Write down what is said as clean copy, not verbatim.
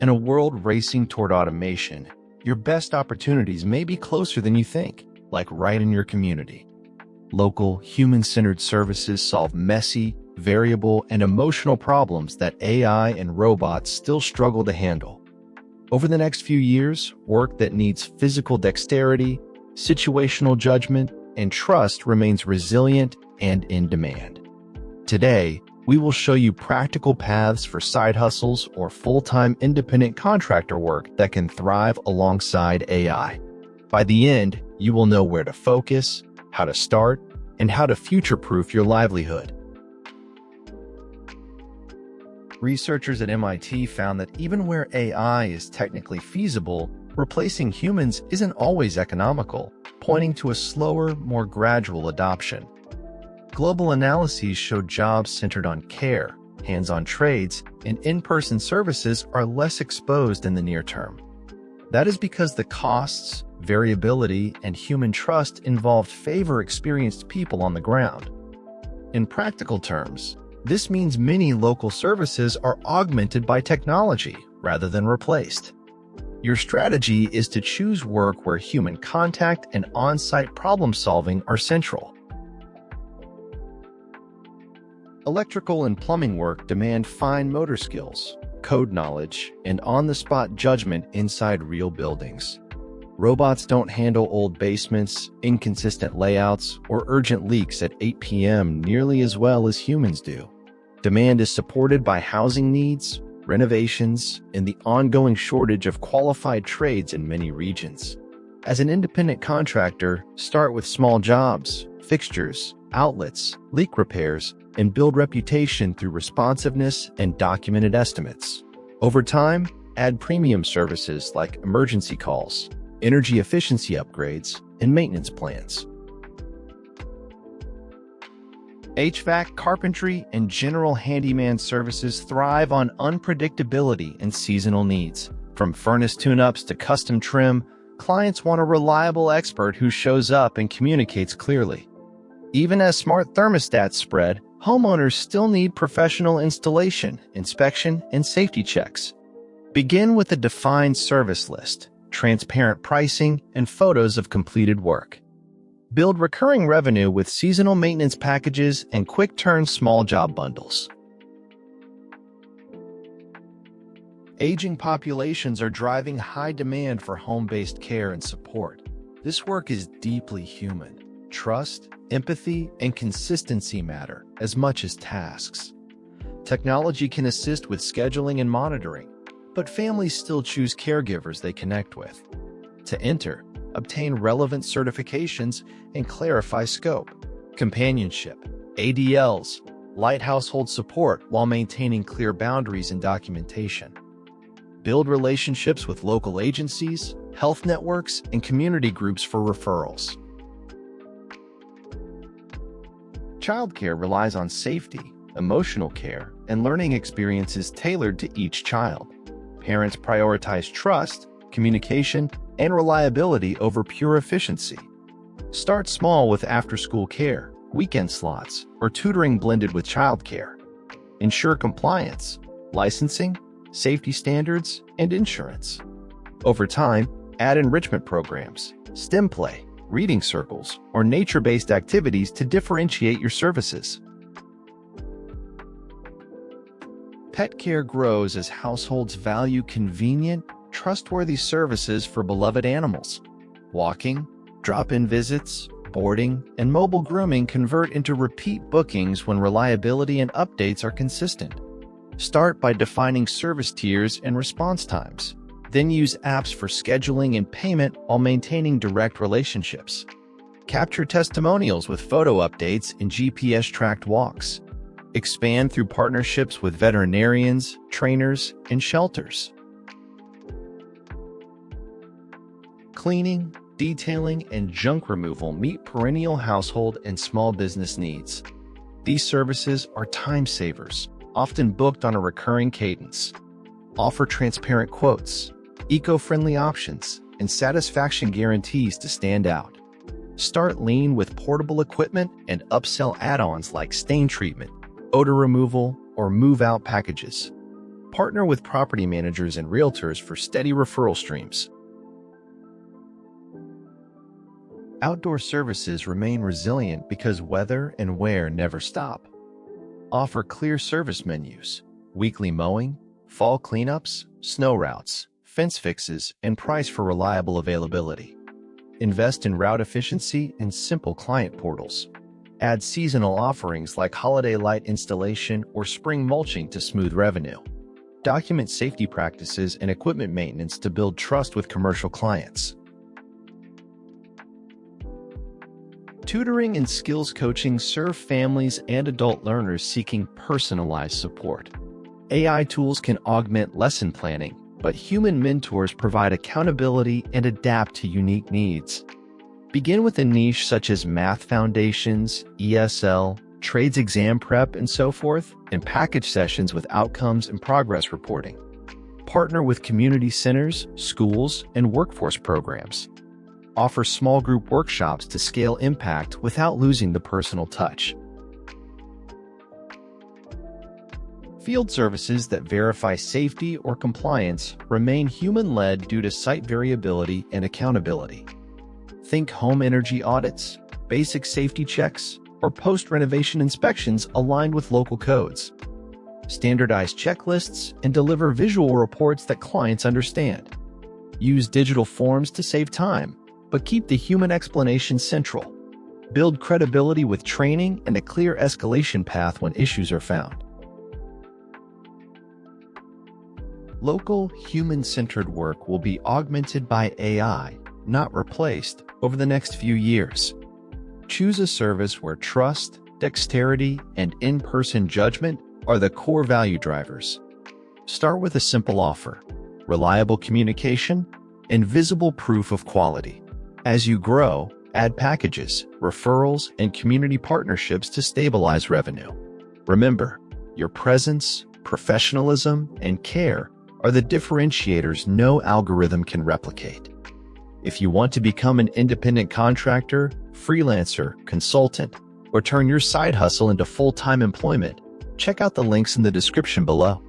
In a world racing toward automation, your best opportunities may be closer than you think, like right in your community. Local, human-centered services solve messy, variable, and emotional problems that AI and robots still struggle to handle. Over the next few years, work that needs physical dexterity, situational judgment, and trust remains resilient and in demand. Today, we will show you practical paths for side hustles or full-time independent contractor work that can thrive alongside AI. By the end, you will know where to focus, how to start, and how to future-proof your livelihood. Researchers at MIT found that even where AI is technically feasible, replacing humans isn't always economical, pointing to a slower, more gradual adoption. Global analyses show jobs centered on care, hands-on trades, and in-person services are less exposed in the near term. That is because the costs, variability, and human trust involved favor experienced people on the ground. In practical terms, this means many local services are augmented by technology rather than replaced. Your strategy is to choose work where human contact and on-site problem-solving are central. Electrical and plumbing work demand fine motor skills, code knowledge, and on-the-spot judgment inside real buildings. Robots don't handle old basements, inconsistent layouts, or urgent leaks at 8 p.m. nearly as well as humans do. Demand is supported by housing needs, renovations, and the ongoing shortage of qualified trades in many regions. As an independent contractor, start with small jobs, fixtures, outlets, leak repairs, and build reputation through responsiveness and documented estimates. Over time, add premium services like emergency calls, energy efficiency upgrades, and maintenance plans. HVAC, carpentry, and general handyman services thrive on unpredictability and seasonal needs. From furnace tune-ups to custom trim, clients want a reliable expert who shows up and communicates clearly. Even as smart thermostats spread, homeowners still need professional installation, inspection, and safety checks. Begin with a defined service list, transparent pricing, and photos of completed work. Build recurring revenue with seasonal maintenance packages and quick-turn small job bundles. Aging populations are driving high demand for home-based care and support. This work is deeply human. Trust, empathy, and consistency matter as much as tasks. Technology can assist with scheduling and monitoring, but families still choose caregivers they connect with. To enter, obtain relevant certifications and clarify scope. Companionship, ADLs, light household support while maintaining clear boundaries and documentation. Build relationships with local agencies, health networks, and community groups for referrals. Childcare relies on safety, emotional care, and learning experiences tailored to each child. Parents prioritize trust, communication, and reliability over pure efficiency. Start small with after-school care, weekend slots, or tutoring blended with childcare. Ensure compliance, licensing, safety standards, and insurance. Over time, add enrichment programs, STEM play, reading circles, or nature-based activities to differentiate your services. Pet care grows as households value convenient, trustworthy services for beloved animals. Walking, drop-in visits, boarding, and mobile grooming convert into repeat bookings when reliability and updates are consistent. Start by defining service tiers and response times. Then use apps for scheduling and payment while maintaining direct relationships. Capture testimonials with photo updates and GPS-tracked walks. Expand through partnerships with veterinarians, trainers, and shelters. Cleaning, detailing, and junk removal meet perennial household and small business needs. These services are time savers, often booked on a recurring cadence. Offer transparent quotes, eco-friendly options, and satisfaction guarantees to stand out. Start lean with portable equipment and upsell add-ons like stain treatment, odor removal, or move-out packages. Partner with property managers and realtors for steady referral streams. Outdoor services remain resilient because weather and wear never stop. Offer clear service menus, weekly mowing, fall cleanups, snow routes, fence fixes, and price for reliable availability. Invest in route efficiency and simple client portals. Add seasonal offerings like holiday light installation or spring mulching to smooth revenue. Document safety practices and equipment maintenance to build trust with commercial clients. Tutoring and skills coaching serve families and adult learners seeking personalized support. AI tools can augment lesson planning, but human mentors provide accountability and adapt to unique needs. Begin with a niche such as math foundations, ESL, trades exam prep, and so forth, and package sessions with outcomes and progress reporting. Partner with community centers, schools, and workforce programs. Offer small group workshops to scale impact without losing the personal touch. Field services that verify safety or compliance remain human-led due to site variability and accountability. Think home energy audits, basic safety checks, or post-renovation inspections aligned with local codes. Standardize checklists and deliver visual reports that clients understand. Use digital forms to save time, but keep the human explanation central. Build credibility with training and a clear escalation path when issues are found. Local, human-centered work will be augmented by AI, not replaced, over the next few years. Choose a service where trust, dexterity, and in-person judgment are the core value drivers. Start with a simple offer, reliable communication, and visible proof of quality. As you grow, add packages, referrals, and community partnerships to stabilize revenue. Remember, your presence, professionalism, and care are the differentiators no algorithm can replicate. If you want to become an independent contractor, freelancer, consultant, or turn your side hustle into full-time employment, check out the links in the description below.